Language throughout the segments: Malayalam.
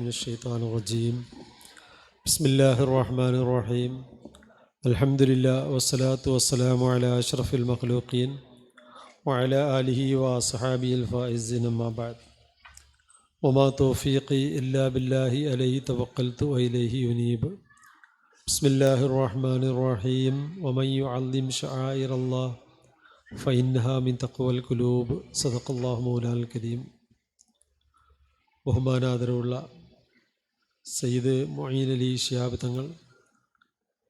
من الشيطان الرجيم بسم الله الرحمن الرحيم الحمد لله والصلاة والسلام على أشرف المخلوقين وعلى آله وأصحابه الفائزين أما بعد وما توفيقي إلا بالله عليه توكلت وإليه أنيب بسم الله الرحمن الرحيم ومن يعظم شعائر الله فإنها من تقوى القلوب صدق الله مولانا الكريم. ബഹുമാനാദരവുള്ള സയ്യിദ് മൊയ്ൻ അലി ശിഹാബ് തങ്ങൾ,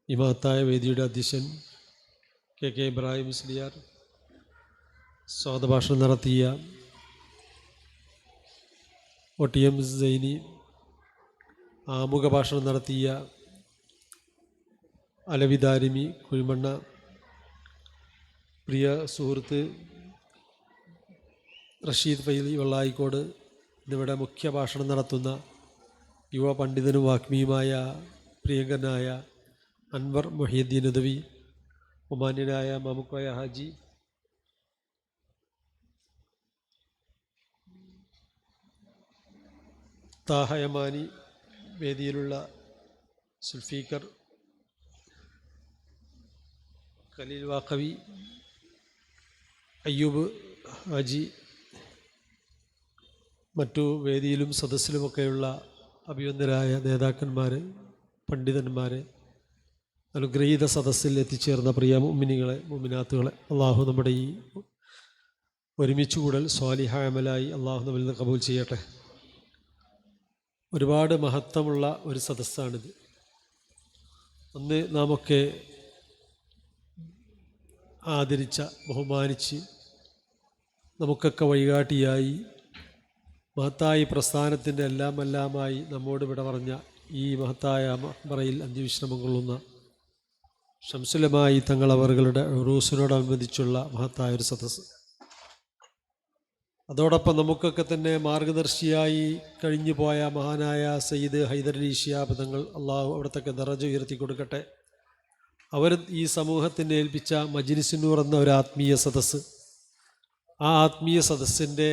ഈ മഹത്തായ വേദിയുടെ അധ്യക്ഷൻ കെ ഇബ്രാഹിം മുസ്ലിയാർ, സ്വാഗതഭാഷണം നടത്തിയ OTM സൈനി, ആമുഖ ഭാഷണം നടത്തിയ അലവി ദാരിമി കുഴിമണ്ണ, പ്രിയ സുഹൃത്ത് റഷീദ് ഫൈലി വെള്ളായിക്കോട്, ഇന്നിവിടെ മുഖ്യ ഭാഷണം നടത്തുന്ന യുവ പണ്ഡിതനും വാഗ്മിയുമായ പ്രിയങ്കരനായ അൻവർ മുഹിയുദ്ദീൻ ഉദവി, ബഹുമാന്യനായ മാമുക്കോയ ഹാജി, താഹയമാനി, വേദിയിലുള്ള സുൽഫീക്കർ, ഖലീൽ വാക്കവി, അയ്യൂബ് ഹാജി, മറ്റു വേദിയിലും സദസ്സിലുമൊക്കെയുള്ള അഭിവന്ദരായ നേതാക്കന്മാർ, പണ്ഡിതന്മാർ, അനുഗ്രഹീത സദസ്സിൽ എത്തിച്ചേർന്ന പ്രിയ മുഅ്മിനീങ്ങളെ, മുഅ്മിനാത്തുകളെ, അള്ളാഹു നമ്മുടെ ഈ ഒരുമിച്ചുകൂടൽ സ്വാലിഹായ അമലായി അള്ളാഹു നമ്മിൽ നിന്ന് കബൂൽ ചെയ്യട്ടെ. ഒരുപാട് മഹത്വമുള്ള ഒരു സദസ്സാണിത്. അന്ന് നാമൊക്കെ ആദരിച്ച, ബഹുമാനിച്ച് നമുക്കൊക്കെ വഴികാട്ടിയായി മഹത്തായ പ്രസ്ഥാനത്തിൻ്റെ എല്ലാമായി നമ്മോട് വിട പറഞ്ഞ ഈ മഹത്തായ മറയിൽ അന്ത്യവിശ്രമം കൊള്ളുന്ന ശംസുലമായി തങ്ങളവറുകളുടെ ഉറൂസിനോടനുബന്ധിച്ചുള്ള മഹത്തായ ഒരു സദസ്സ്. അതോടൊപ്പം നമുക്കൊക്കെ തന്നെ മാർഗദർശിയായി കഴിഞ്ഞു പോയ മഹാനായ സയ്യിദ് ഹൈദർ അലി ശിഹാബ് തങ്ങൾ, അള്ളാഹു അവിടത്തൊക്കെ ദറജ ഉയർത്തി കൊടുക്കട്ടെ. അവർ ഈ സമൂഹത്തിന് ഏൽപ്പിച്ച മജ്ലിസുന്നൂർ എന്ന ഒരു ആത്മീയ സദസ്സ്, ആ ആത്മീയ സദസ്സിൻ്റെ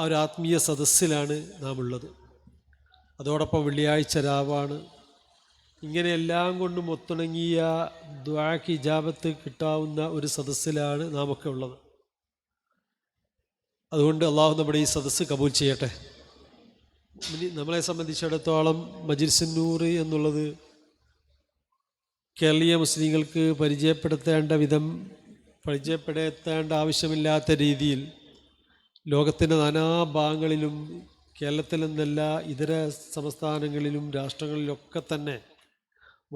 ഒരു ആത്മീയ സദസ്സിലാണ് നാം ഉള്ളത്. അതോടൊപ്പം വെള്ളിയാഴ്ച രാവാണ്. ഇങ്ങനെ എല്ലാം കൊണ്ടും ഒത്തിണങ്ങിയ ദുആക്ക് ഇജാബത്ത് കിട്ടാവുന്ന ഒരു സദസ്സിലാണ് നാമൊക്കെ ഉള്ളത്. അതുകൊണ്ട് അള്ളാഹു നമ്മുടെ ഈ സദസ്സ് കബൂൽ ചെയ്യട്ടെ. നമ്മളെ സംബന്ധിച്ചിടത്തോളം മജ്ലിസുന്നൂർ എന്നുള്ളത് കേരളീയ മുസ്ലിങ്ങൾക്ക് പരിചയപ്പെടുത്തേണ്ട ആവശ്യമില്ലാത്ത രീതിയിൽ ലോകത്തിൻ്റെ നാനാഭാഗങ്ങളിലും, കേരളത്തിൽ നിന്നല്ല ഇതര സംസ്ഥാനങ്ങളിലും രാഷ്ട്രങ്ങളിലൊക്കെ തന്നെ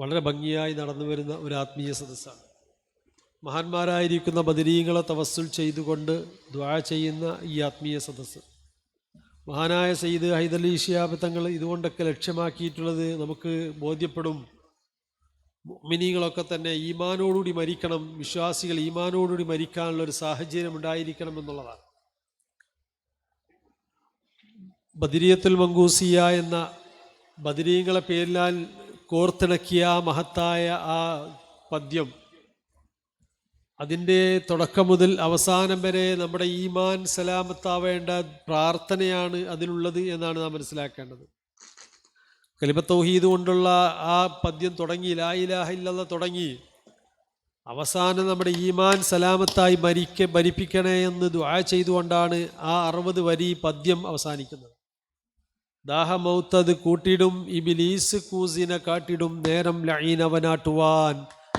വളരെ ഭംഗിയായി നടന്നു വരുന്ന ഒരു ആത്മീയ സദസ്സാണ്. മഹാന്മാരായിരിക്കുന്ന ബദരീങ്ങളെ തവസ്സുൽ ചെയ്തുകൊണ്ട് ദുആ ചെയ്യുന്ന ഈ ആത്മീയ സദസ്സ്, മഹാനായ സയ്യിദ് ഹൈദർ അലി ശിഹാബ് തങ്ങൾ ഇതുകൊണ്ടൊക്കെ ലക്ഷ്യമാക്കിയിട്ടുള്ളത് നമുക്ക് ബോധ്യപ്പെടും. മുഅ്മിനീങ്ങളൊക്കെ തന്നെ ഈമാനോടുകൂടി മരിക്കണം, വിശ്വാസികൾ ഈമാനോടുകൂടി മരിക്കാനുള്ള ഒരു സാഹചര്യം ഉണ്ടായിരിക്കണം എന്നുള്ളതാണ്. ബദരിയത്തുൽ മങ്കൂസിയ എന്ന ബദരീങ്ങളെ പേരിലാൽ കോർത്തിണക്കിയ മഹത്തായ ആ പദ്യം, അതിൻ്റെ തുടക്കം മുതൽ അവസാനം വരെ നമ്മുടെ ഈമാൻ സലാമത്താവേണ്ട പ്രാർത്ഥനയാണ് അതിലുള്ളത് എന്നാണ് നാം മനസ്സിലാക്കേണ്ടത്. കലിമത്ത് തൗഹീദ് കൊണ്ടുള്ള ആ പദ്യം തുടങ്ങി, ലാ ഇലാഹ ഇല്ലല്ലാഹ് തുടങ്ങി അവസാനം നമ്മുടെ ഈമാൻ സലാമത്തായി ഭരിപ്പിക്കണേ എന്ന് ദുആ ചെയ്തുകൊണ്ടാണ് ആ 60 വരി പദ്യം അവസാനിക്കുന്നത്. ദാഹമൗത്തത് കൂട്ടിടും ഇബ്ലീസ് കൂസിനെ കാട്ടിടും നേരം ലഈനവനാട്ടുവാൻ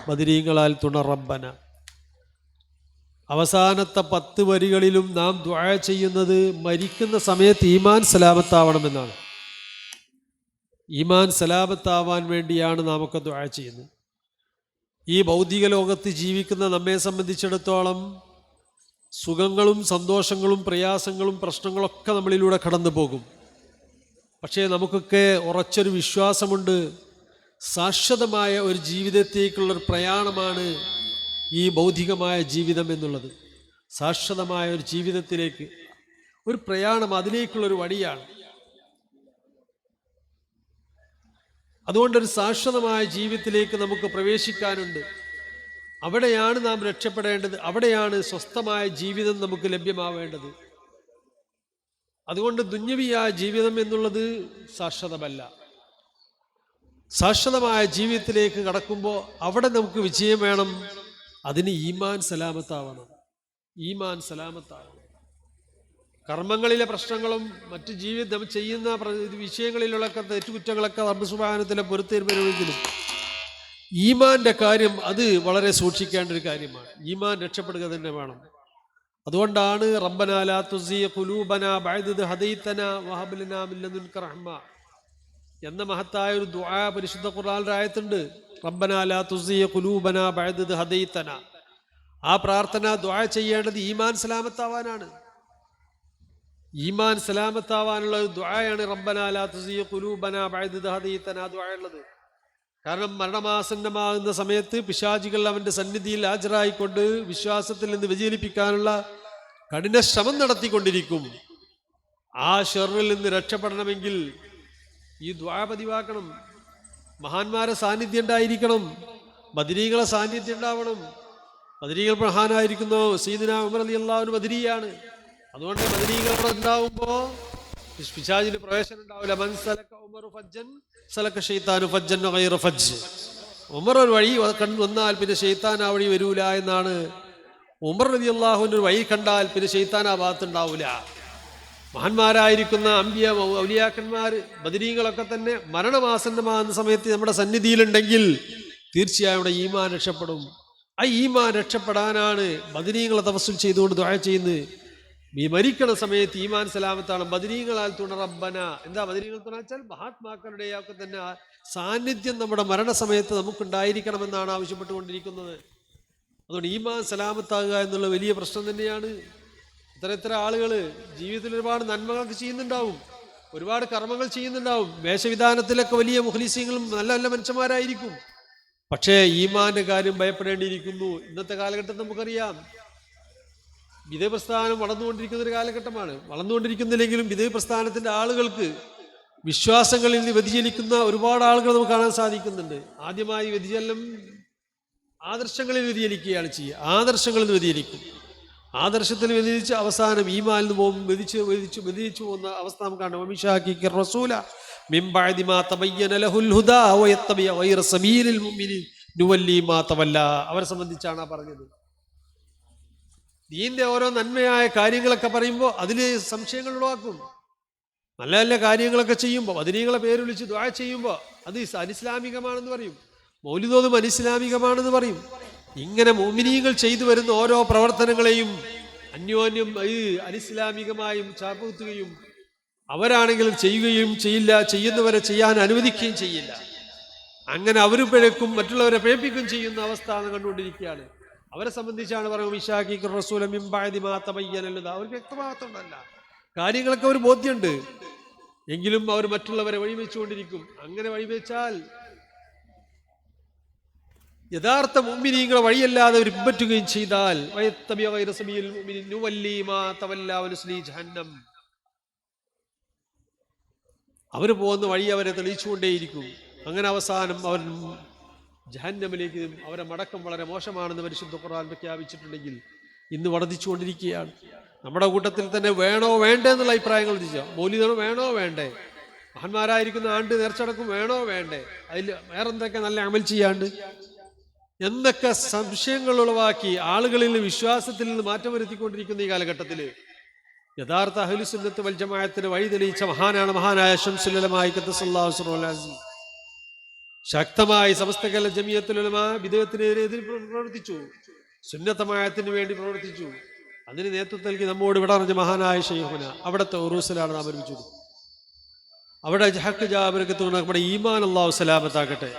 ബദരീങ്ങളാൽ തുണറബ്ബന. അവസാനത്തെ 10 വരികളിലും നാം ദുആ ചെയ്യുന്നത് മരിക്കുന്ന സമയത്ത് ഈമാൻ സലാമത്താവണമെന്നാണ്. ഈമാൻ സലാമത്താവാൻ വേണ്ടിയാണ് നാമൊക്കെ ദുആ ചെയ്യുന്നത്. ഈ ഭൗതിക ലോകത്ത് ജീവിക്കുന്ന നമ്മെ സംബന്ധിച്ചിടത്തോളം സുഖങ്ങളും സന്തോഷങ്ങളും പ്രയാസങ്ങളും പ്രശ്നങ്ങളൊക്കെ നമ്മളിലൂടെ കടന്നു പോകും. പക്ഷേ നമുക്കൊക്കെ ഉറച്ചൊരു വിശ്വാസമുണ്ട്, ശാശ്വതമായ ഒരു ജീവിതത്തേക്കുള്ളൊരു പ്രയാണമാണ് ഈ ഭൗതികമായ ജീവിതം എന്നുള്ളത്. ശാശ്വതമായ ഒരു ജീവിതത്തിലേക്ക് ഒരു പ്രയാണം, അതിലേക്കുള്ളൊരു വഴിയാണ്. അതുകൊണ്ടൊരു ശാശ്വതമായ ജീവിതത്തിലേക്ക് നമുക്ക് പ്രവേശിക്കാനുണ്ട്. അവിടെയാണ് നാം രക്ഷപ്പെടേണ്ടത്, അവിടെയാണ് സ്വസ്ഥമായ ജീവിതം നമുക്ക് ലഭ്യമാവേണ്ടത്. അതുകൊണ്ട് ദുന്യവിയായ ജീവിതം എന്നുള്ളത് ശാശ്വതമല്ല. ശാശ്വതമായ ജീവിതത്തിലേക്ക് കടക്കുമ്പോൾ അവിടെ നമുക്ക് വിജയം വേണം. അതിന് ഈമാൻ സലാമത്താവണം. ഈമാൻ സലാമത്താവണം. കർമ്മങ്ങളിലെ പ്രശ്നങ്ങളും മറ്റു ജീവിതം ചെയ്യുന്ന വിഷയങ്ങളിലുള്ള തെറ്റുകുറ്റങ്ങളൊക്കെ റബ്ബ് സുബ്ഹാനഹു പൊരുത്തരുമെങ്കിലും ഈമാന്റെ കാര്യം അത് വളരെ സൂക്ഷിക്കേണ്ട ഒരു കാര്യമാണ്. ഈമാൻ രക്ഷപ്പെടുക തന്നെ വേണം. അതുകൊണ്ടാണ് റബ്ബനാ ലാ തുസിഗ ഖുലൂബനാ ബഅദ ഇദ് ഹദൈതനാ വഹബ് ലനാ മിൻ ലദുൻക റഹ്മ എന്ന മഹത്തായ ഒരു ദുആ പരിശുദ്ധ ഖുർആനിൽ ആയത്തുണ്ട്. റബ്ബനാ ലാ തുസിഗ ഖുലൂബനാ ബഅദ ഇദ് ഹദൈതനാ. ആ പ്രാർത്ഥന ദുആ ചെയ്യേണ്ടത് ഈമാൻ സലാമത്താവാനാണ്. ഈമാൻ സലാമത്താവാനുള്ള ദുആയാണ് റബ്ബനാ ലാ തുസിഗ ഖുലൂബനാ ബഅദ ഇദ് ഹദൈതനാ ദുആ ഉള്ളത്. കാരണം മരണമാസന്നമാകുന്ന സമയത്ത് പിശാചികൾ അവൻ്റെ സന്നിധിയിൽ ഹാജരായിക്കൊണ്ട് വിശ്വാസത്തിൽ നിന്ന് വ്യതിചലിപ്പിക്കാനുള്ള കഠിന ശ്രമം നടത്തിക്കൊണ്ടിരിക്കും. ആ ഷർറിൽ നിന്ന് രക്ഷപ്പെടണമെങ്കിൽ ഈ ദുആ പതിവാക്കണം. മഹാന്മാരെ സാന്നിധ്യം ഉണ്ടായിരിക്കണം. ബദരീകളെ സാന്നിധ്യം ഉണ്ടാവണം. ബദരീകൾ മഹാനായിരിക്കുന്നു. സയ്യിദുനാ ഉമർ റളിയല്ലാഹു അൻഹു ബദരിയാണ്. അതുകൊണ്ട് ബദരീകൾ ഉണ്ടാവുമ്പോൾ പിശാചിന് പ്രവേശനം ഉണ്ടാവില്ല. മൻ സലക ഉമറു ഫജ്ജൻ സലക ശൈത്താനു ഫജ്ജൻ ഗൈറ ഫജ്ജ്. ഉമർ ഒരു വഴി വന്നാൽ പിന്നെ ശൈത്താൻ ആ വഴി വരൂല എന്നാണ്. ഉമർ റളിയല്ലാഹു അൻഹു ഒരു വഴി കണ്ടാൽ പിന്നെ ശൈത്താൻ ആ ഭാഗത്തുണ്ടാവില്ല. മഹാന്മാരായിരിക്കുന്ന അമ്പിയ ഔലിയാക്കന്മാർ ബദരീകളൊക്കെ തന്നെ മരണമാസന്നമാകുന്ന സമയത്ത് നമ്മുടെ സന്നിധിയിലുണ്ടെങ്കിൽ തീർച്ചയായും അവിടെ ഈമാൻ രക്ഷപ്പെടും. ആ ഈമാൻ രക്ഷപ്പെടാനാണ് ബദരീകളെ തവസ്സുൽ ചെയ്തുകൊണ്ട് ദുആ ചെയ്യുന്നത്. ഈ മരിക്കണ സമയത്ത് ഈമാൻ സലാമത്താണ്. ബദരീകളാൽ തുണ റബ്ബന. എന്താ ബദരീകൾ തുണ വെച്ചാൽ മഹാത്മാക്കളുടെ ഒക്കെ തന്നെ സാന്നിധ്യം നമ്മുടെ മരണസമയത്ത് നമുക്കുണ്ടായിരിക്കണമെന്നാണ് ആവശ്യപ്പെട്ടുകൊണ്ടിരിക്കുന്നത്. അതുകൊണ്ട് ഈമാൻ സലാമത്താകുക എന്നുള്ള വലിയ പ്രശ്നം തന്നെയാണ്. ഇത്ര ആളുകൾ ജീവിതത്തിൽ ഒരുപാട് നന്മകളൊക്കെ ചെയ്യുന്നുണ്ടാവും, ഒരുപാട് കർമ്മങ്ങൾ ചെയ്യുന്നുണ്ടാവും, വേഷവിധാനത്തിലൊക്കെ വലിയ മുഖ്ലിസീങ്ങളും നല്ല നല്ല മനുഷ്യന്മാരായിരിക്കും. പക്ഷേ ഈമാന്റെ കാര്യം ഭയപ്പെടേണ്ടിയിരിക്കുന്നു. ഇന്നത്തെ കാലഘട്ടത്തിൽ നമുക്കറിയാം വിധേയ പ്രസ്ഥാനം വളർന്നുകൊണ്ടിരിക്കുന്ന ഒരു കാലഘട്ടമാണ്. വളർന്നുകൊണ്ടിരിക്കുന്നില്ലെങ്കിലും വിധേയ പ്രസ്ഥാനത്തിന്റെ ആളുകൾക്ക് വിശ്വാസങ്ങളിൽ നിന്ന് വ്യതിചലിക്കുന്ന ഒരുപാട് ആളുകൾ നമുക്ക് കാണാൻ സാധിക്കുന്നുണ്ട്. ആദ്യമായി വ്യതിചലനം ആദർശങ്ങളിൽ വ്യതിചലിക്കുകയാണ് ചെയ്യുക. ആദർശങ്ങളിൽ നിന്ന് വ്യതിചലിക്കും. ആദർശത്തിൽ വ്യതിചലിച്ച് അവസാനം ഈമാനിൽ നിന്ന് പോകും, വ്യതിചലിച്ചു പോകുന്ന അവസ്ഥ നമുക്ക് കാണാം. അവരെ സംബന്ധിച്ചാണ് പറഞ്ഞത്. ദീന്റെ ഓരോ നന്മയായ കാര്യങ്ങളൊക്കെ പറയുമ്പോൾ അതിൽ സംശയങ്ങൾ ഉളവാക്കും. നല്ല നല്ല കാര്യങ്ങളൊക്കെ ചെയ്യുമ്പോൾ ബദരീകളെ പേര് വിളിച്ച് ദുആ ചെയ്യുമ്പോൾ അത് അനിസ്ലാമികമാണെന്ന് പറയും. മൗലിദോതും അനിസ്ലാമികമാണെന്ന് പറയും. ഇങ്ങനെ മുഅ്മിനീങ്ങൾ ചെയ്തു വരുന്ന ഓരോ പ്രവർത്തനങ്ങളെയും അന്യോന്യം അനിസ്ലാമികമായും ചാപ്പുത്തുകയും അവരാണെങ്കിലും ചെയ്യുകയും ചെയ്യില്ല, ചെയ്യുന്നവരെ ചെയ്യാൻ അനുവദിക്കുകയും ചെയ്യില്ല. അങ്ങനെ അവരും പിഴക്കും മറ്റുള്ളവരെ പിഴപ്പിക്കുകയും ചെയ്യുന്ന അവസ്ഥ കണ്ടുകൊണ്ടിരിക്കുകയാണ്. അവരെ സംബന്ധിച്ചാണ് പറയുന്നത് അവർക്ക് വ്യക്തമാകത്തുണ്ടല്ല, കാര്യങ്ങളൊക്കെ ഒരു ബോധ്യമുണ്ട്, എങ്കിലും അവർ മറ്റുള്ളവരെ വഴിവെച്ചുകൊണ്ടിരിക്കും. അങ്ങനെ വഴിവെച്ചാൽ യഥാർത്ഥ മുഅ്മിനീങ്ങളെ വഴിയല്ലാതെ അവർ പിൻപറ്റുകയും ചെയ്താൽ അവർ പോകുന്ന വഴി അവരെ തെളിയിച്ചുകൊണ്ടേയിരിക്കും. അങ്ങനെ അവസാനം അവർ ജഹന്നമിലേക്ക് അവരെ മടക്കം വളരെ മോശമാണെന്ന് പരിശുദ്ധ ഖുർആൻ പ്രഖ്യാപിച്ചിട്ടുണ്ടെങ്കിൽ ഇന്ന് വർദ്ധിച്ചുകൊണ്ടിരിക്കുകയാണ്. നമ്മുടെ കൂട്ടത്തിൽ തന്നെ വേണോ വേണ്ടേ എന്നുള്ള അഭിപ്രായങ്ങൾ ചോദിച്ചാൽ മൗലിദ് വേണോ വേണ്ടേ, മഹാന്മാരായിരിക്കുന്ന ആണ്ട് നേർച്ചടക്കം വേണോ വേണ്ടേ, അതിൽ വേറെന്തൊക്കെ നല്ല അമൽ ചെയ്യാണ്ട് എന്തൊക്കെ സംശയങ്ങൾ ഉളവാക്കി ആളുകളിൽ വിശ്വാസത്തിൽ നിന്ന് മാറ്റം വരുത്തിക്കൊണ്ടിരിക്കുന്ന ഈ കാലഘട്ടത്തിൽ യഥാർത്ഥ അഹ്ലു സുന്നത്ത് വൽ ജമാഅത്തിന് വഴി തെളിയിച്ച മഹാനായ ശംസുൽ ഉലമാ ഖദ്ദസല്ലാഹു സിർറഹുൽ അസീസ് ശക്തമായി സമസ്ത കേരള ജമിയത്തുൽ ഉലമാ ബിദ്അത്തിനെതിരെ പ്രവർത്തിച്ചു, സുന്നത്തമായത്തിന് വേണ്ടി പ്രവർത്തിച്ചു. അതിന് നേതൃത്വം നൽകി നമ്മോട് ഇവിടെ പറഞ്ഞ മഹാനായ ശൈഖുന അവിടുത്തെ ഉറൂസിലാണ് നാം ഒരുമിച്ചത്. അവിടെ ഹഖ് ജാബിറക്കത്ത് നമ്മുടെ ഈമാൻ അല്ലാഹു സലാമത്താക്കട്ടെ.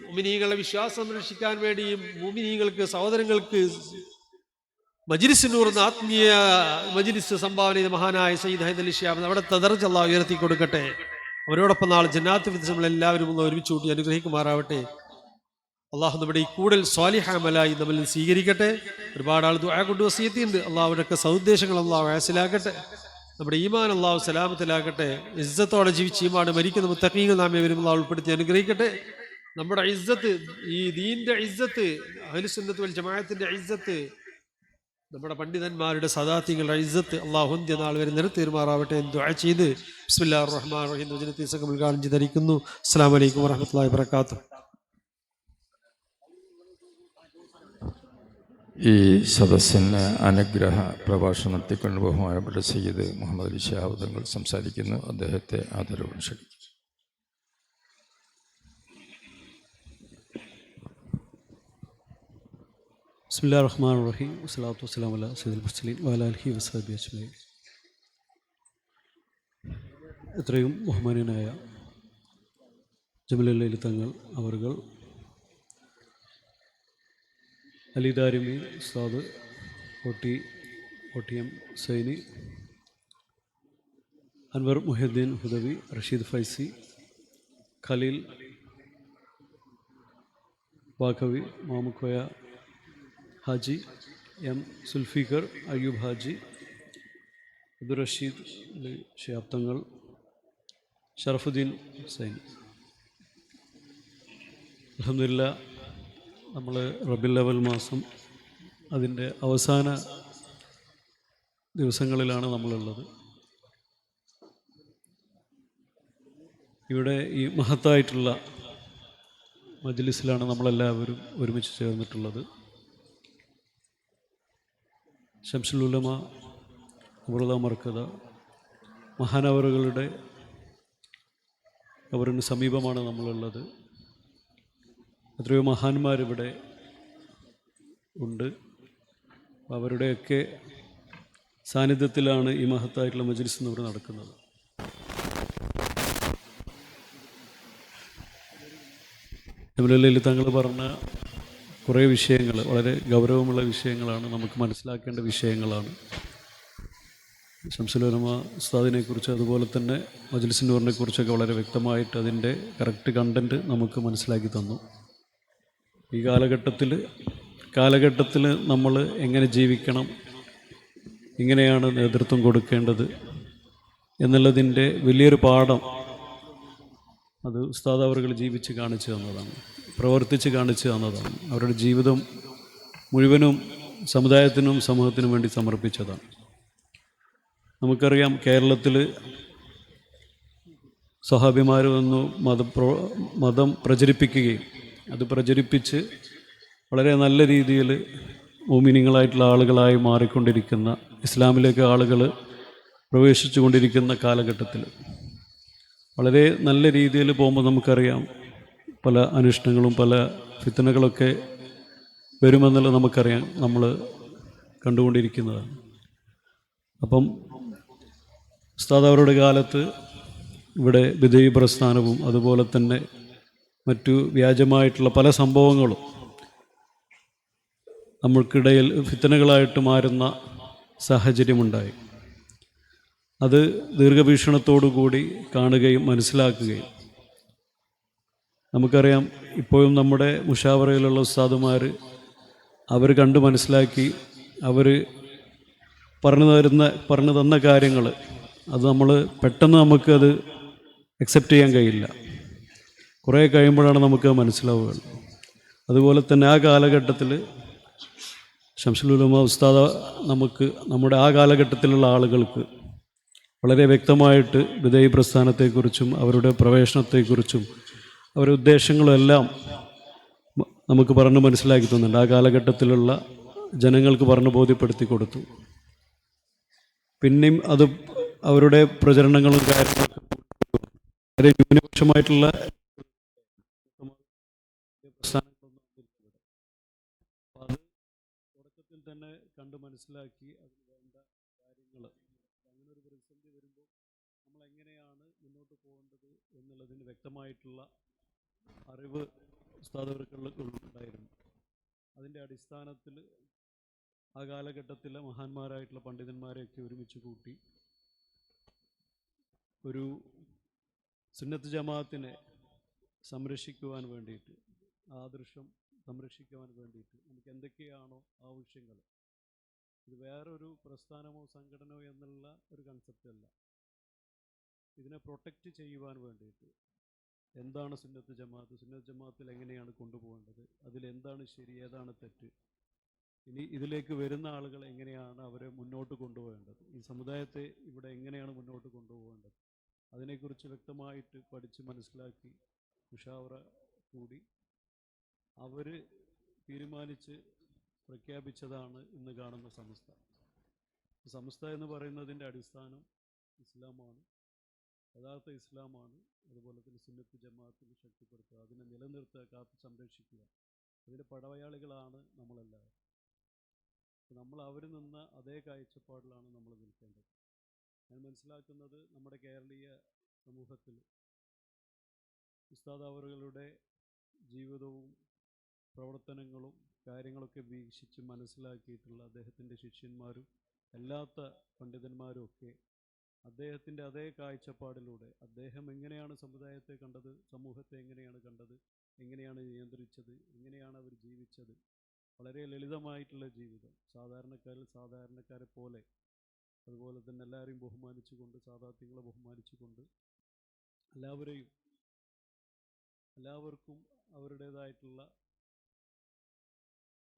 മുഅ്മിനീങ്ങളുടെ വിശ്വാസം സംരക്ഷിക്കാൻ വേണ്ടിയും മുഅ്മിനീങ്ങൾക്ക് സഹോദരങ്ങൾക്ക് മജ്ലിസ് നൂർ എന്ന ആത്മീയ മജ്ലിസ് സംഭാവന ചെയ്ത മഹാനായ സയ്യിദ് ഹൈദരലി ശിഹാബ് അവിടുത്തെ ദർജ അല്ലാഹു ഉയർത്തി കൊടുക്കട്ടെ. അവരോടൊപ്പം നാളെ ജന്നാത്ത് ഫിർദൗസിൽ നമ്മളെല്ലാവരും ഒന്ന് ഒരുമിച്ച് കൂട്ടി അനുഗ്രഹിക്കുമാറാവട്ടെ. അള്ളാഹു നമ്മുടെ ഈ കൂടുതൽ സ്വാലിഹാമലായി നമ്മൾ സ്വീകരിക്കട്ടെ. ഒരുപാട് ആൾ ദുആ കൊണ്ട് വസിയത്തുണ്ട്. അള്ളാഹുവിനൊക്കെ സൗദ്ദേശങ്ങൾ അള്ളാഹു ആസിലാക്കട്ടെ. നമ്മുടെ ഈമാൻ അള്ളാഹു സലാമത്തിലാക്കട്ടെ. ഇസ്സത്തോടെ ജീവിച്ച് ഈമാൻ മരിക്കുന്ന മുത്തഖീങ്ങൾ നാം ഇവരും അള്ളാഹു ഉൾപ്പെടുത്തി അനുഗ്രഹിക്കട്ടെ. നമ്മുടെ ഇസ്സത്ത്, ഈ ദീന്റെ ഇസ്സത്ത്, അഹ്ലു സുന്നത്ത് വൽ ജമാഅത്തിന്റെ ഇസ്സത്ത് നമ്മുടെ പണ്ഡിതന്മാരുടെ സദാത്യങ്ങളുടെ ഇസ്സത്ത് അള്ളാഹു നാൾ വരെ നിലത്തീരുമാറാവട്ടെ എന്ന് ദുആ ചെയ്ത് ബിസ്മില്ലാഹിർ റഹ്മാനിർ റഹീം വചനത്തെ സംഘം ഉദ്ഘാടനം ചെയ്തിരിക്കുന്നു. അസ്സലാമു അലൈക്കും വറഹ്മത്തുള്ളാഹി വബറകാതുഹു. ഈ സദസ്സിന് അനുഗ്രഹ പ്രഭാഷണം നടത്തിക്കൊണ്ട് ബഹുമാനപ്പെട്ട സയ്യിദ് മുഹമ്മദ് അലി ശിഹാബ് തങ്ങൾ സംസാരിക്കുന്നു. അദ്ദേഹത്തെ ആദരവോടെ ക്ഷണിക്കുന്നു. ബിസ്മില്ലാഹിർ റഹ്മാനിർ റഹീം വസ്സലാത്തു വസ്സലാമു അലാ സയ്യിദിൽ മുർസലീൻ വഅലാ ആലിഹി വസ്ഹബിഹി അജ്മഈൻ. എത്രയും ബഹുമാന്യനായ ജമലുൽ തങ്ങൾ അവർകൾ, അലി ദാരിമി ഉസ്താദ്, OTM സൈനി, അൻവർ മുഹിയുദ്ദീൻ ഹുദവി, റഷീദ് ഫൈസി, ഖലീൽ ബാഖവി, മാമുക്കോയ ഹാജി, സുൽഫിക്കർ, അയ്യൂബ് ഹാജി, അബ്ദുർ റഷീദ് ശിഹാബ് തങ്ങൾ, ഷറഫുദ്ദീൻ സൈനി. അൽഹംദുലില്ലാ, നമ്മൾ റബീഉൽ അവ്വൽ മാസം അതിൻ്റെ അവസാന ദിവസങ്ങളിലാണ് നമ്മളുള്ളത്. ഇവിടെ ഈ മഹത്തായിട്ടുള്ള മജ്ലിസിലാണ് നമ്മളെല്ലാവരും ഒരുമിച്ച് ചേർന്നിട്ടുള്ളത്. ശംസുൽ ഉലമ അമൃത മർക്കദ മഹാനവറുകളുടെ അവരിന് സമീപമാണ് നമ്മളുള്ളത്. എത്രയോ മഹാന്മാരിവിടെ ഉണ്ട്. അവരുടെയൊക്കെ സാന്നിധ്യത്തിലാണ് ഈ മഹത്തായിട്ടുള്ള മജ്ലിസ് ഇവിടെ നടക്കുന്നത്. ജമലുൽ തങ്ങൾ പറഞ്ഞ കുറേ വിഷയങ്ങൾ വളരെ ഗൗരവമുള്ള വിഷയങ്ങളാണ്, നമുക്ക് മനസ്സിലാക്കേണ്ട വിഷയങ്ങളാണ്. ശംസുൽ ഉലമ ഉസ്താദിനെക്കുറിച്ച് അതുപോലെ തന്നെ മജ്ലിസ് നൂറിനെക്കുറിച്ചൊക്കെ വളരെ വ്യക്തമായിട്ട് അതിൻ്റെ കറക്റ്റ് കണ്ടൻറ്റ് നമുക്ക് മനസ്സിലാക്കി തന്നു. ഈ കാലഘട്ടത്തിൽ നമ്മൾ എങ്ങനെ ജീവിക്കണം, എങ്ങനെയാണ് നേതൃത്വം കൊടുക്കേണ്ടത് എന്നുള്ളതിൻ്റെ വലിയൊരു പാഠം അത് ഉസ്താദ് അവറുകൾ ജീവിച്ച് കാണിച്ചു തന്നതാണ്, പ്രവർത്തിച്ച് കാണിച്ചു തന്നതാണ്. അവരുടെ ജീവിതം മുഴുവനും സമുദായത്തിനും സമൂഹത്തിനും വേണ്ടി സമർപ്പിച്ചതാണ്. നമുക്കറിയാം, കേരളത്തിൽ സ്വഹാബിമാർ വന്നു മതം പ്രചരിപ്പിക്കുകയും അത് പ്രചരിപ്പിച്ച് വളരെ നല്ല രീതിയിൽ മോമിനിങ്ങളായിട്ടുള്ള ആളുകളായി മാറിക്കൊണ്ടിരിക്കുന്ന, ഇസ്ലാമിലേക്ക് ആളുകൾ പ്രവേശിച്ചു കൊണ്ടിരിക്കുന്ന കാലഘട്ടത്തിൽ വളരെ നല്ല രീതിയിൽ പോകുമ്പോൾ നമുക്കറിയാം പല അനിഷ്ടങ്ങളും പല ഫിത്നകളൊക്കെ വരുമെന്നുള്ളത് നമുക്കറിയാം, നമ്മൾ കണ്ടുകൊണ്ടിരിക്കുന്നതാണ്. അപ്പം ഉസ്താദ് അവരുടെ കാലത്ത് ഇവിടെ ബിദഈ പ്രസ്ഥാനവും അതുപോലെ തന്നെ മറ്റു വ്യാജമായിട്ടുള്ള പല സംഭവങ്ങളും നമ്മൾക്കിടയിൽ ഫിത്നകളായിട്ട് മാറുന്ന സാഹചര്യമുണ്ടായി. അത് ദീർഘവീക്ഷണത്തോടുകൂടി കാണുകയും മനസ്സിലാക്കുകയും, നമുക്കറിയാം ഇപ്പോഴും നമ്മുടെ മുഷാവറയിലുള്ള ഉസ്താദുമാർ അവർ കണ്ട് മനസ്സിലാക്കി അവർ പറഞ്ഞു തന്ന കാര്യങ്ങൾ അത് നമ്മൾ പെട്ടെന്ന് നമുക്കത് അക്സെപ്റ്റ് ചെയ്യാൻ കഴിയില്ല. കുറേ കഴിയുമ്പോഴാണ് നമുക്ക് മനസ്സിലാവുക. അതുപോലെ തന്നെ ആ കാലഘട്ടത്തിൽ ശംസുൽ ഉലമ ഉസ്താദ് നമ്മുടെ ആ കാലഘട്ടത്തിലുള്ള ആളുകൾക്ക് വളരെ വ്യക്തമായിട്ട് ബിദഈ പ്രസ്ഥാനത്തെക്കുറിച്ചും അവരുടെ പ്രവേശനത്തെക്കുറിച്ചും അവരുടെ ഉദ്ദേശങ്ങളും എല്ലാം നമുക്ക് പറഞ്ഞ് മനസ്സിലാക്കി തന്നുണ്ട്. ആ കാലഘട്ടത്തിലുള്ള ജനങ്ങൾക്ക് പറഞ്ഞ് ബോധ്യപ്പെടുത്തി കൊടുത്തു. പിന്നെയും അത് അവരുടെ പ്രചരണങ്ങളും കാര്യങ്ങളൊക്കെ വളരെ ന്യൂനപക്ഷമായിട്ടുള്ള പ്രസ്ഥാനങ്ങളൊന്നും അപ്പോൾ അത് തുടക്കത്തിൽ തന്നെ കണ്ട് മനസ്സിലാക്കി അതിന് വേണ്ട കാര്യങ്ങൾ, അങ്ങനെ ഒരു പ്രതിസന്ധി വരുമ്പോൾ നമ്മൾ എങ്ങനെയാണ് മുന്നോട്ട് പോകേണ്ടത് എന്നുള്ളതിന് വ്യക്തമായിട്ടുള്ള അറിവ് ഉസ്താദുകൾക്കുണ്ടായിരുന്നു. അതിൻ്റെ അടിസ്ഥാനത്തിൽ ആ കാലഘട്ടത്തിലെ മഹാന്മാരായിട്ടുള്ള പണ്ഡിതന്മാരെയൊക്കെ ഒരുമിച്ച് കൂട്ടി ഒരു സുന്നത്ത് ജമാഅത്തിനെ സംരക്ഷിക്കുവാൻ വേണ്ടിയിട്ട്, ആദർശം സംരക്ഷിക്കുവാൻ വേണ്ടിയിട്ട് നമുക്ക് എന്തൊക്കെയാണോ ആവശ്യങ്ങൾ, ഇത് വേറൊരു പ്രസ്ഥാനമോ സംഘടനയോ എന്നുള്ള ഒരു കൺസെപ്റ്റ് അല്ല, ഇതിനെ പ്രൊട്ടക്റ്റ് ചെയ്യുവാൻ വേണ്ടിയിട്ട് എന്താണ് സുന്നത്ത് ജമാഅത്ത്, സുന്നത്ത് ജമാഅത്തിൽ എങ്ങനെയാണ് കൊണ്ടുപോകേണ്ടത്, അതിലെന്താണ് ശരി ഏതാണ് തെറ്റ്, ഇനി ഇതിലേക്ക് വരുന്ന ആളുകൾ എങ്ങനെയാണ് അവരെ മുന്നോട്ട് കൊണ്ടുപോകേണ്ടത്, ഈ സമുദായത്തെ ഇവിടെ എങ്ങനെയാണ് മുന്നോട്ട് കൊണ്ടുപോകേണ്ടത്, അതിനെക്കുറിച്ച് വ്യക്തമായിട്ട് പഠിച്ച് മനസ്സിലാക്കി മുഷാവറ കൂടി അവർ തീരുമാനിച്ച് പ്രഖ്യാപിച്ചതാണ് ഇന്ന് കാണുന്ന സമസ്ത. സമസ്ത എന്ന് പറയുന്നതിൻ്റെ അടിസ്ഥാനം ഇസ്ലാമാണ്, യഥാർത്ഥ ഇസ്ലാമാണ്. അതുപോലെ തന്നെ സുന്നത്ത് ജമാഅത്തിനെ ശക്തിപ്പെടുത്തുക, അതിനെ നിലനിർത്തുക, കാത്ത് സംരക്ഷിക്കുക. അതിൻ്റെ പടവയാളികളാണ് നമ്മളെല്ലാവരും. നമ്മൾ അവർ നിന്ന അതേ കാഴ്ചപ്പാടിലാണ് നമ്മൾ നിൽക്കേണ്ടത്. ഞാൻ മനസ്സിലാക്കുന്നത് നമ്മുടെ കേരളീയ സമൂഹത്തിൽ ഉസ്താദ് അവറുകളുടെ ജീവിതവും പ്രവർത്തനങ്ങളും കാര്യങ്ങളൊക്കെ വീക്ഷിച്ച് മനസ്സിലാക്കിയിട്ടുള്ള അദ്ദേഹത്തിൻ്റെ ശിഷ്യന്മാരും അല്ലാത്ത പണ്ഡിതന്മാരും ഒക്കെ അദ്ദേഹത്തിൻ്റെ അതേ കാഴ്ചപ്പാടിലൂടെ അദ്ദേഹം എങ്ങനെയാണ് സമുദായത്തെ കണ്ടത്, സമൂഹത്തെ എങ്ങനെയാണ് കണ്ടത്, എങ്ങനെയാണ് നിയന്ത്രിച്ചത്, എങ്ങനെയാണ് അവർ ജീവിച്ചത്, വളരെ ലളിതമായിട്ടുള്ള ജീവിതം, സാധാരണക്കാരെ പോലെ, അതുപോലെ തന്നെ എല്ലാവരെയും ബഹുമാനിച്ചുകൊണ്ട്, സാദാത്യങ്ങളെ ബഹുമാനിച്ചുകൊണ്ട്, എല്ലാവർക്കും അവരുടേതായിട്ടുള്ള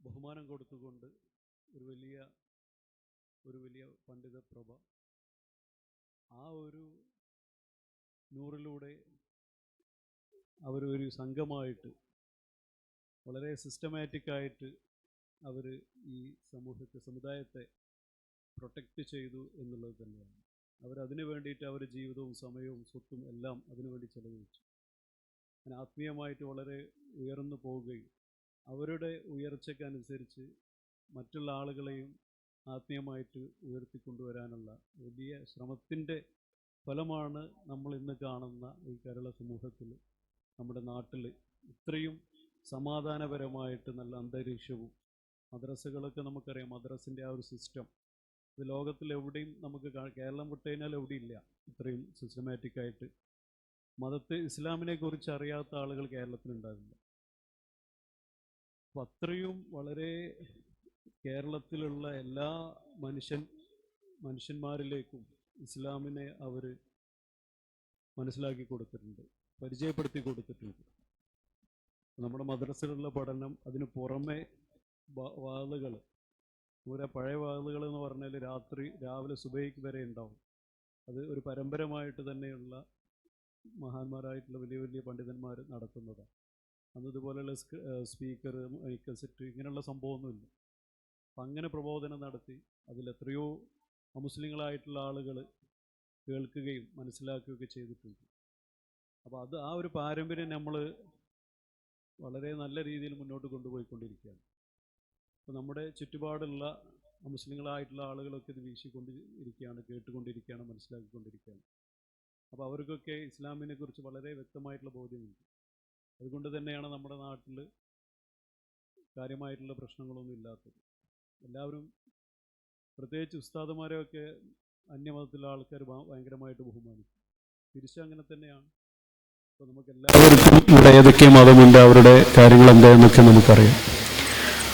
ബഹുമാനം കൊടുത്തുകൊണ്ട് ഒരു വലിയ പണ്ഡിത പ്രഭ, ആ ഒരു നൂറിലൂടെ അവരൊരു സംഘമായിട്ട് വളരെ സിസ്റ്റമാറ്റിക്കായിട്ട് അവർ ഈ സമുദായത്തെ പ്രൊട്ടക്റ്റ് ചെയ്തു എന്നുള്ളത് തന്നെയാണ്. അവരതിനു വേണ്ടിയിട്ട് അവർ ജീവിതവും സമയവും സ്വത്തും എല്ലാം അതിനുവേണ്ടി ചെലവഴിച്ചു. അങ്ങനെ ആത്മീയമായിട്ട് വളരെ ഉയർന്നു പോവുകയും അവരുടെ ഉയർച്ചയ്ക്കനുസരിച്ച് മറ്റുള്ള ആളുകളെയും ആത്മീയമായിട്ട് ഉയർത്തിക്കൊണ്ടുവരാനുള്ള വലിയ ശ്രമത്തിൻ്റെ ഫലമാണ് നമ്മൾ ഇന്ന് കാണുന്ന ഈ കേരള സമൂഹത്തിൽ, നമ്മുടെ നാട്ടിൽ ഇത്രയും സമാധാനപരമായിട്ട് നല്ല അന്തരീക്ഷവും, മദ്രസകളൊക്കെ നമുക്കറിയാം, മദ്രസിൻ്റെ ആ ഒരു സിസ്റ്റം ഇത് ലോകത്തിൽ എവിടെയും നമുക്ക് കേരളം വിട്ടുകഴിഞ്ഞാൽ എവിടെയില്ല ഇത്രയും സിസ്റ്റമാറ്റിക്കായിട്ട്. ഇസ്ലാമിനെ കുറിച്ച് അറിയാത്ത ആളുകൾ കേരളത്തിലുണ്ടാവില്ല. അപ്പം അത്രയും വളരെ കേരളത്തിലുള്ള എല്ലാ മനുഷ്യന്മാരിലേക്കും ഇസ്ലാമിനെ അവർ മനസ്സിലാക്കി കൊടുത്തിട്ടുണ്ട്, പരിചയപ്പെടുത്തി കൊടുത്തിട്ടുണ്ട്. നമ്മുടെ മദ്രസയിലുള്ള പഠനം, അതിന് പുറമെ വാളുകൾ, പഴയ വാളുകൾ എന്ന് പറഞ്ഞാൽ രാവിലെ സുബഹിക്ക് വരെ ഉണ്ടാവും. അത് ഒരു പരമ്പരമായിട്ട് തന്നെയുള്ള മഹാന്മാരായിട്ടുള്ള വലിയ പണ്ഡിതന്മാർ നടത്തുന്നതാണ്. അന്ന് ഇതുപോലെയുള്ള സ്പീക്കർ, മൈക്ക് സെറ്റ് ഇങ്ങനെയുള്ള സംഭവമൊന്നുമില്ല. അപ്പം അങ്ങനെ പ്രബോധനം നടത്തി അതിലെത്രയോ അമുസ്ലിങ്ങളായിട്ടുള്ള ആളുകൾ കേൾക്കുകയും മനസ്സിലാക്കുകയൊക്കെ ചെയ്തിട്ടുണ്ട്. അപ്പോൾ ആ ഒരു പാരമ്പര്യം നമ്മൾ വളരെ നല്ല രീതിയിൽ മുന്നോട്ട് കൊണ്ടുപോയിക്കൊണ്ടിരിക്കുകയാണ്. അപ്പോൾ നമ്മുടെ ചുറ്റുപാടുള്ള മുസ്ലിങ്ങളായിട്ടുള്ള ആളുകളൊക്കെ ഇത് വീക്ഷിക്കൊണ്ടിരിക്കുകയാണ്, കേട്ടുകൊണ്ടിരിക്കുകയാണ്, മനസ്സിലാക്കിക്കൊണ്ടിരിക്കുകയാണ്. അപ്പോൾ അവർക്കൊക്കെ ഇസ്ലാമിനെ കുറിച്ച് വളരെ വ്യക്തമായിട്ടുള്ള ബോധ്യമുണ്ട്. അതുകൊണ്ട് തന്നെയാണ് നമ്മുടെ നാട്ടിൽ കാര്യമായിട്ടുള്ള പ്രശ്നങ്ങളൊന്നും ഇല്ലാത്തത്. എല്ലാവരും, പ്രത്യേകിച്ച് ഉസ്താദുമാരെയൊക്കെ അന്യമതത്തിലുള്ള ആൾക്കാർ ഭയങ്കരമായിട്ട് ബഹുമാനിക്കും. തിരിച്ചങ്ങനെ തന്നെയാണ്. അപ്പോൾ നമുക്ക് എല്ലാവർക്കും ഇവിടെ ഏതൊക്കെ മതമുണ്ട്, അവരുടെ കാര്യങ്ങൾ എന്താണെന്നൊക്കെ നമുക്കറിയാം.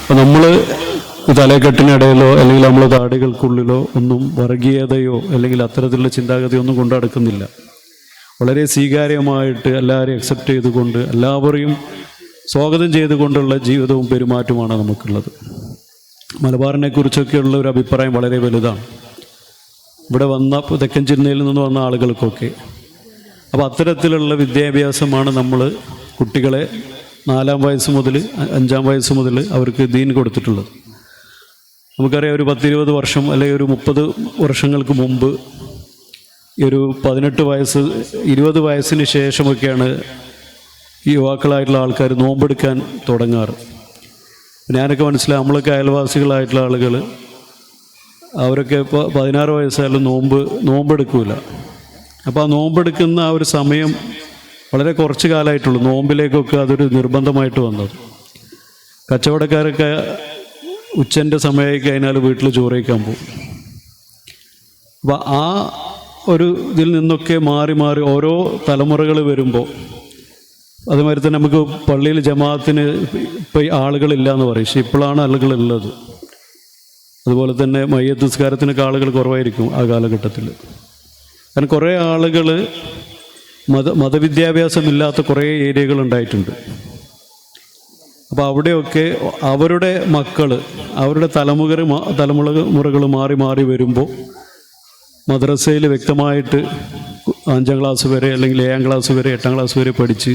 അപ്പോൾ നമ്മൾ തലക്കെട്ടിനിടയിലോ അല്ലെങ്കിൽ നമ്മൾ താടികൾക്കുള്ളിലോ ഒന്നും വർഗീയതയോ അല്ലെങ്കിൽ അത്തരത്തിലുള്ള ചിന്താഗതിയോ ഒന്നും കൊണ്ടു നടക്കുന്നില്ല. വളരെ സ്വീകാര്യമായിട്ട് എല്ലാവരെയും അക്സെപ്റ്റ് ചെയ്തുകൊണ്ട്, എല്ലാവരെയും സ്വാഗതം ചെയ്തുകൊണ്ടുള്ള ജീവിതവും പെരുമാറ്റവുമാണ് നമുക്കുള്ളത്. മലബാറിനെ കുറിച്ചൊക്കെയുള്ള ഒരു അഭിപ്രായം വളരെ വലുതാണ് ഇവിടെ വന്ന തെക്കൻ ജില്ലയിൽ നിന്ന് വന്ന ആളുകൾക്കൊക്കെ. അപ്പോൾ അത്തരത്തിലുള്ള വിദ്യാഭ്യാസമാണ് നമ്മൾ കുട്ടികളെ 4-ാം വയസ്സ് മുതൽ 5-ാം വയസ്സ് മുതൽ അവർക്ക് ദീൻ കൊടുത്തിട്ടുള്ളത്. നമുക്കറിയാം, ഒരു 10-20 വർഷം അല്ലെങ്കിൽ ഒരു 30 വർഷങ്ങൾക്ക് മുമ്പ് ഒരു 18 വയസ്സ് 20 വയസ്സിന് ശേഷമൊക്കെയാണ് ഈ യുവാക്കളായിട്ടുള്ള ആൾക്കാർ നോമ്പെടുക്കാൻ തുടങ്ങാറ്. ഞാനൊക്കെ മനസ്സിലായി, നമ്മളൊക്കെ അയൽവാസികളായിട്ടുള്ള ആളുകൾ അവരൊക്കെ ഇപ്പോൾ 16 വയസ്സായാലും നോമ്പെടുക്കില്ല. അപ്പോൾ ആ നോമ്പെടുക്കുന്ന ആ ഒരു സമയം വളരെ കുറച്ച് കാലമായിട്ടുള്ളൂ നോമ്പിലേക്കൊക്കെ അതൊരു നിർബന്ധമായിട്ട് വന്നത്. കച്ചവടക്കാരൊക്കെ ഉച്ചൻ്റെ സമയമായി കഴിഞ്ഞാൽ വീട്ടിൽ ചോറ് കഴിക്കാൻ പോകും. അപ്പോൾ ആ ഒരു ഇതിൽ നിന്നൊക്കെ മാറി ഓരോ തലമുറകൾ വരുമ്പോൾ, അതുമാതിരി തന്നെ നമുക്ക് പള്ളിയിൽ ജമാഅത്തിന് ഇപ്പോൾ ആളുകളില്ല എന്ന് പറയും, പക്ഷേ ഇപ്പോഴാണ് ആളുകളുള്ളത്. അതുപോലെ തന്നെ മയ്യത്ത് നിസ്കാരത്തിനൊക്കെ ആളുകൾ കുറവായിരിക്കും ആ കാലഘട്ടത്തിൽ. കാരണം കുറേ ആളുകൾ മതവിദ്യാഭ്യാസമില്ലാത്ത കുറേ ഏരിയകൾ ഉണ്ടായിട്ടുണ്ട്. അപ്പോൾ അവിടെയൊക്കെ അവരുടെ മക്കൾ, അവരുടെ തലമുറകൾ മാറി മാറി വരുമ്പോൾ മദ്രസയിൽ വ്യക്തമായിട്ട് 5ാം ക്ലാസ് വരെ അല്ലെങ്കിൽ 7ാം ക്ലാസ് വരെ 8ാം ക്ലാസ് വരെ പഠിച്ച്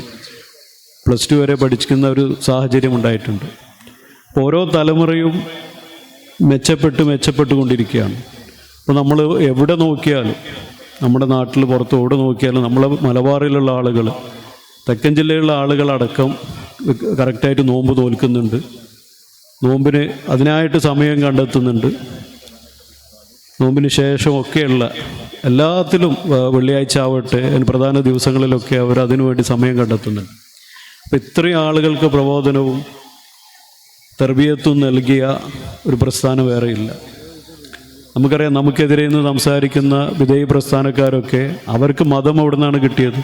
+2 വരെ പഠിക്കുന്ന ഒരു സാഹചര്യം ഉണ്ടായിട്ടുണ്ട്. ഓരോ തലമുറയും മെച്ചപ്പെട്ടുകൊണ്ടിരിക്കുകയാണ്. അപ്പോൾ നമ്മൾ എവിടെ നോക്കിയാലും, നമ്മുടെ നാട്ടിൽ പുറത്ത് എവിടെ നോക്കിയാലും, നമ്മളെ മലബാറിലുള്ള ആളുകൾ, തെക്കൻ ജില്ലയിലുള്ള ആളുകളടക്കം കറക്റ്റായിട്ട് നോമ്പ് നോൽക്കുന്നുണ്ട്. നോമ്പിന് അതിനായിട്ട് സമയം കണ്ടെത്തുന്നുണ്ട്. നോമ്പിന് ശേഷമൊക്കെയുള്ള എല്ലാത്തിലും വെള്ളിയാഴ്ച ആവട്ടെ പ്രധാന ദിവസങ്ങളിലൊക്കെ അവർ അതിനുവേണ്ടി സമയം കണ്ടെത്തുന്നുണ്ട്. അപ്പോൾ ഇത്രയും ആളുകൾക്ക് പ്രബോധനവും തർബിയത്തും നൽകിയ ഒരു പ്രസ്ഥാനം വേറെയില്ല. നമുക്കറിയാം, നമുക്കെതിരെ നിന്ന് സംസാരിക്കുന്ന വിധേയ പ്രസ്ഥാനക്കാരൊക്കെ അവർക്ക് മതം എവിടെ നിന്നാണ് കിട്ടിയത്,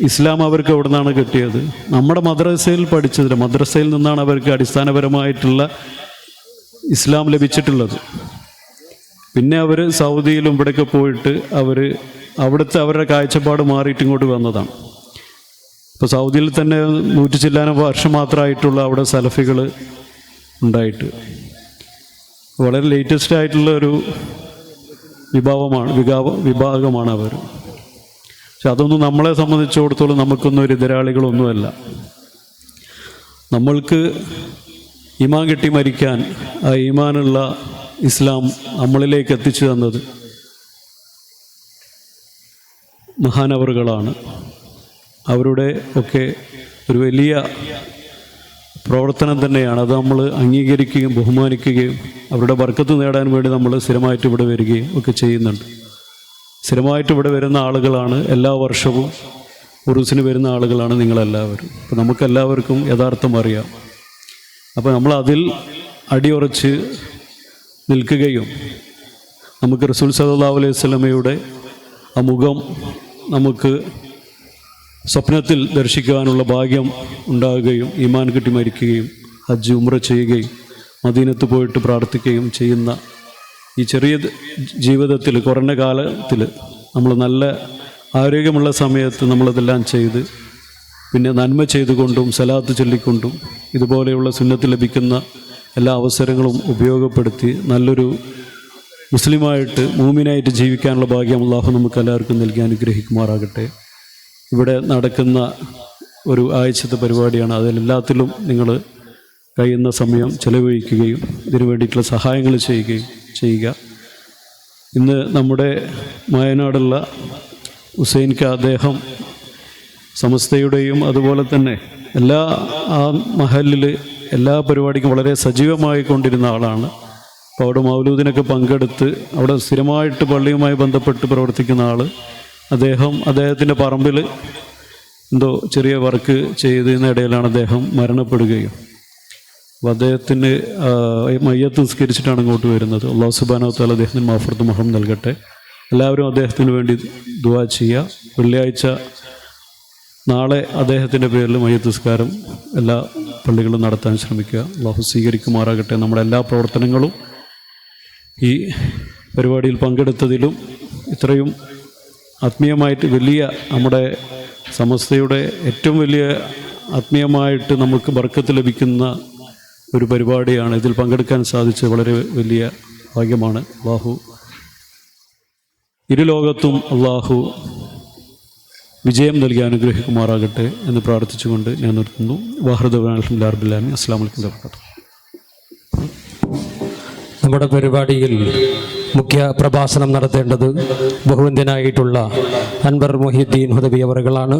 ഇസ്ലാം അവർക്ക് എവിടെ നിന്നാണ് കിട്ടിയത്? നമ്മുടെ മദ്രസയിൽ പഠിച്ചതിൽ, മദ്രസയിൽ നിന്നാണ് അവർക്ക് അടിസ്ഥാനപരമായിട്ടുള്ള ഇസ്ലാം ലഭിച്ചിട്ടുള്ളത്. പിന്നെ അവർ സൗദിയിലും ഇവിടെയൊക്കെ പോയിട്ട് അവിടുത്തെ അവരുടെ കാഴ്ചപ്പാട് മാറിയിട്ട് ഇങ്ങോട്ട് വന്നതാണ്. ഇപ്പോൾ സൗദിയിൽ തന്നെ 100 ചില്ലാനം വർഷം മാത്രമായിട്ടുള്ള അവിടെ സലഫികൾ ഉണ്ടായിട്ട് വളരെ ലേറ്റസ്റ്റ് ആയിട്ടുള്ള ഒരു വിഭാഗമാണ് അവർ. പക്ഷെ അതൊന്നും നമ്മളെ സംബന്ധിച്ചിടത്തോളം നമുക്കൊന്നും ഒരു എതിരാളികളൊന്നുമല്ല. നമ്മൾക്ക് ഈമാൻ കിട്ടി മരിക്കാൻ ആ ഈമാനുള്ള ഇസ്ലാം നമ്മളിലേക്ക് എത്തിച്ചു തന്നത് മഹാനവറുകളാണ്. അവരുടെ ഒക്കെ ഒരു വലിയ പ്രവർത്തനം തന്നെയാണ്. അത് നമ്മൾ അംഗീകരിക്കുകയും ബഹുമാനിക്കുകയും അവരുടെ ബർക്കത്ത് നേടാൻ വേണ്ടി നമ്മൾ സ്ഥിരമായിട്ട് ഇവിടെ വരികയും ഒക്കെ ചെയ്യുന്നുണ്ട്. സ്ഥിരമായിട്ട് ഇവിടെ വരുന്ന ആളുകളാണ്, എല്ലാ വർഷവും ഉറൂസിന് വരുന്ന ആളുകളാണ് നിങ്ങളെല്ലാവരും. അപ്പോൾ നമുക്കെല്ലാവർക്കും യഥാർത്ഥം അറിയാം. അപ്പോൾ നമ്മൾ അതിൽ അടിയുറച്ച് നിൽക്കുകയും നമുക്ക് റസൂൽ സല്ലല്ലാഹു അലൈഹി വസല്ലമയുടെ ആ മുഖം നമുക്ക് സ്വപ്നത്തിൽ ദർശിക്കാനുള്ള ഭാഗ്യം ഉണ്ടാകുകയും ഈമാൻ കിട്ടി മരിക്കുകയും ഹജ്ജ് ഉംറ ചെയ്യുകയും മദീനത്ത് പോയിട്ട് പ്രാർത്ഥിക്കുകയും ചെയ്യുന്ന ഈ ചെറിയ ജീവിതത്തിൽ, കുറഞ്ഞ കാലത്തിൽ നമ്മൾ നല്ല ആരോഗ്യമുള്ള സമയത്ത് നമ്മളതെല്ലാം ചെയ്ത് പിന്നെ നന്മ ചെയ്തുകൊണ്ടും സലാത്ത് ചൊല്ലിക്കൊണ്ടും ഇതുപോലെയുള്ള സുന്നത്ത് ലഭിക്കുന്ന എല്ലാ അവസരങ്ങളും ഉപയോഗപ്പെടുത്തി നല്ലൊരു മുസ്ലിമായിട്ട് മൂമിനായിട്ട് ജീവിക്കാനുള്ള ഭാഗ്യം അല്ലാഹു നമുക്ക് എല്ലാവർക്കും നൽകി അനുഗ്രഹിക്കുമാറാകട്ടെ. ഇവിടെ നടക്കുന്ന ഒരു ആഴ്ചത്തെ പരിപാടിയാണ്. അതിലെല്ലാത്തിലും നിങ്ങൾ കഴിയുന്ന സമയം ചെലവഴിക്കുകയും ഇതിനു വേണ്ടിയിട്ടുള്ള സഹായങ്ങൾ ചെയ്യുക. ഇന്ന് നമ്മുടെ വയനാടുള്ള ഹുസൈൻക്ക് അദ്ദേഹം സമസ്തയുടെയും അതുപോലെ തന്നെ എല്ലാ ആ മഹലിൽ എല്ലാ പരിപാടിക്കും വളരെ സജീവമായി കൊണ്ടിരുന്ന ആളാണ്. അപ്പോൾ അവിടെ മൗലൂദിനൊക്കെ പങ്കെടുത്ത് അവിടെ സ്ഥിരമായിട്ട് പള്ളിയുമായി ബന്ധപ്പെട്ട് പ്രവർത്തിക്കുന്ന ആൾ. അദ്ദേഹത്തിൻ്റെ പറമ്പിൽ എന്തോ ചെറിയ വർക്ക് ചെയ്തതിനിടയിലാണ് അദ്ദേഹം മരണപ്പെടുകയും. അപ്പോൾ അദ്ദേഹത്തിന് മയ്യത്ത് നിസ്കരിച്ചിട്ടാണ് ഇങ്ങോട്ട് വരുന്നത്. അല്ലാഹു സുബ്ഹാനഹു വ തആല അദ്ദേഹത്തിന് മഗ്ഫിറത്തും റഹ്മത്തും നൽകട്ടെ. എല്ലാവരും അദ്ദേഹത്തിന് വേണ്ടി ദുആ ചെയ്യുക. വെള്ളിയാഴ്ച നാളെ അദ്ദേഹത്തിൻ്റെ പേരിൽ മയ്യത്ത് നിസ്കാരം എല്ലാ പള്ളികളും നടത്താൻ ശ്രമിക്കുക. അല്ലാഹു സ്വീകരിക്കുമാറാകട്ടെ. നമ്മുടെ എല്ലാ പ്രവർത്തനങ്ങളും ഈ പരിപാടിയിൽ പങ്കെടുത്തതിലും ഇത്രയും ആത്മീയമായിട്ട് വലിയ നമ്മുടെ സമസ്തയുടെ ഏറ്റവും വലിയ ആത്മീയമായിട്ട് നമുക്ക് ബർക്കത്ത് ലഭിക്കുന്ന ഒരു പരിപാടിയാണ്. ഇതിൽ പങ്കെടുക്കാൻ സാധിച്ചത് വളരെ വലിയ ഭാഗ്യമാണ്. അല്ലാഹു ഇരുലോകത്തും അല്ലാഹു വിജയം നൽകി അനുഗ്രഹിക്കുമാറാകട്ടെ എന്ന് പ്രാർത്ഥിച്ചുകൊണ്ട് ഞാൻ നിർത്തുന്നു. അൽഹംദുലില്ലാഹി റബ്ബിൽ ആലമീൻ. അസ്സലാമു അലൈക്കും വറഹ്മത്തുള്ളാഹി. നമ്മുടെ പരിപാടിയിൽ മുഖ്യ പ്രഭാഷണം നടത്തേണ്ടത് ബഹുവന്ദ്യനായിട്ടുള്ള അൻവർ മുഹിയുദ്ദീൻ ഹുദവി അവറുകളാണ്.